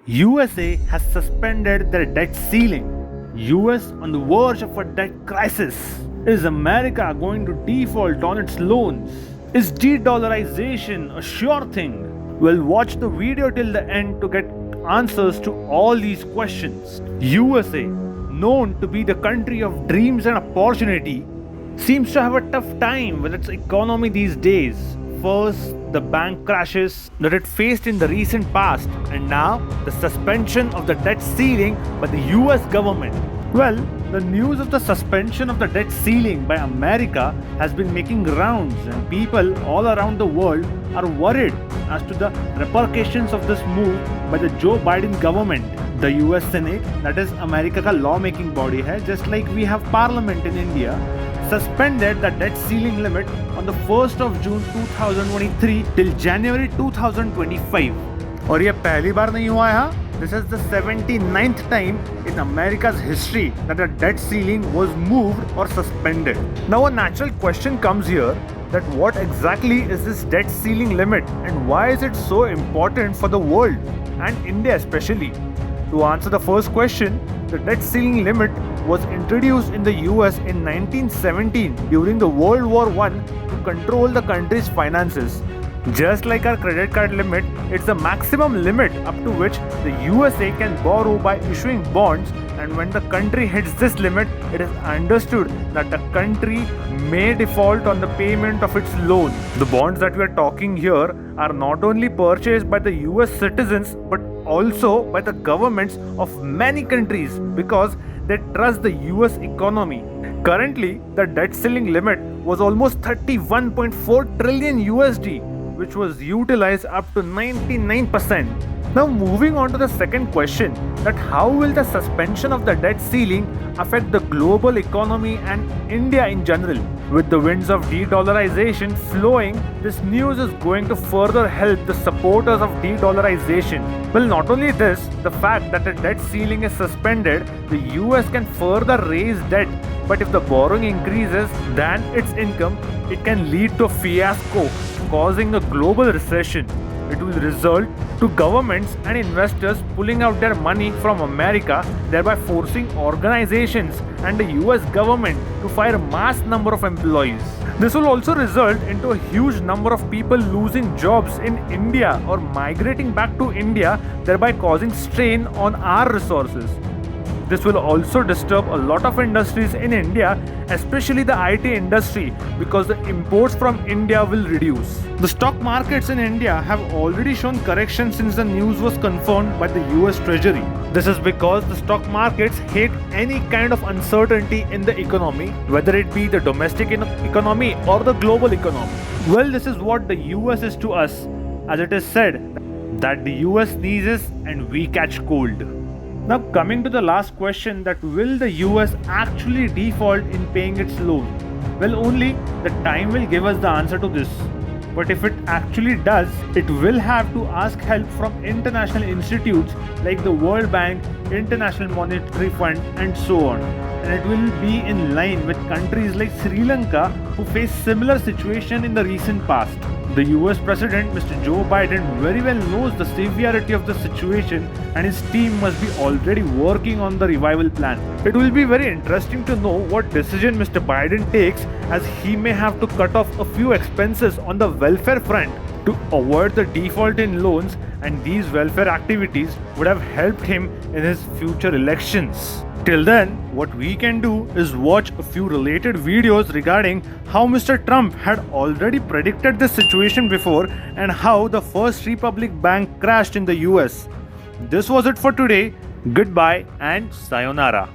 USA has suspended their debt ceiling. US on the verge of a debt crisis. Is America going to default on its loans? Is de-dollarization a sure thing? We'll watch the video till the end to get answers to all these questions. USA, known to be the country of dreams and opportunity, seems to have a tough time with its economy these days. First, the bank crashes that it faced in the recent past, and now the suspension of the debt ceiling by the US government. Well, the news of the suspension of the debt ceiling by America has been making rounds, and people all around the world are worried as to the repercussions of this move by the Joe Biden government. The US Senate, that is America का lawmaking body है, just like we have Parliament in India, suspended the debt ceiling limit on the 1st of June 2023 till January 2025. और ये पहली बार नहीं हुआ है. This is the 79th time in America's history that a debt ceiling was moved or suspended. Now a natural question comes here, that what exactly is this debt ceiling limit and why is it so important for the world and India especially? To answer the first question, the debt ceiling limit was introduced in the US in 1917 during the World War I to control the country's finances. Just like our credit card limit, it's the maximum limit up to which the USA can borrow by issuing bonds, and when the country hits this limit, it is understood that the country may default on the payment of its loan. The bonds that we are talking here are not only purchased by the US citizens but also by the governments of many countries because they trust the US economy. Currently, the debt ceiling limit was almost 31.4 trillion USD, which was utilized up to 99%. Now moving on to the second question, that how will the suspension of the debt ceiling affect the global economy and India in general? With the winds of de-dollarization flowing, this news is going to further help the supporters of de-dollarization. Well, not only this, the fact that the debt ceiling is suspended, the US can further raise debt, but if the borrowing increases than its income, it can lead to a fiasco, causing a global recession. It will result to governments and investors pulling out their money from America, thereby forcing organizations and the US government to fire a mass number of employees. This will also result into a huge number of people losing jobs in India or migrating back to India, thereby causing strain on our resources. This will also disturb a lot of industries in India, especially the IT industry, because the imports from India will reduce. The stock markets in India have already shown correction since the news was confirmed by the US Treasury. This is because the stock markets hate any kind of uncertainty in the economy, whether it be the domestic economy or the global economy. Well, this is what the US is to us, as it is said that the US sneezes and we catch cold. Now coming to the last question, that will the US actually default in paying its loan? Well, only the time will give us the answer to this. But if it actually does, it will have to ask help from international institutes like the World Bank, International Monetary Fund and so on. And it will be in line with countries like Sri Lanka who faced similar situation in the recent past. The US President Mr. Joe Biden very well knows the severity of the situation and his team must be already working on the revival plan. It will be very interesting to know what decision Mr. Biden takes, as he may have to cut off a few expenses on the welfare front to avoid the default in loans, and these welfare activities would have helped him in his future elections. Till then, what we can do is watch a few related videos regarding how Mr. Trump had already predicted this situation before and how the First Republic Bank crashed in the US. This was it for today. Goodbye and sayonara.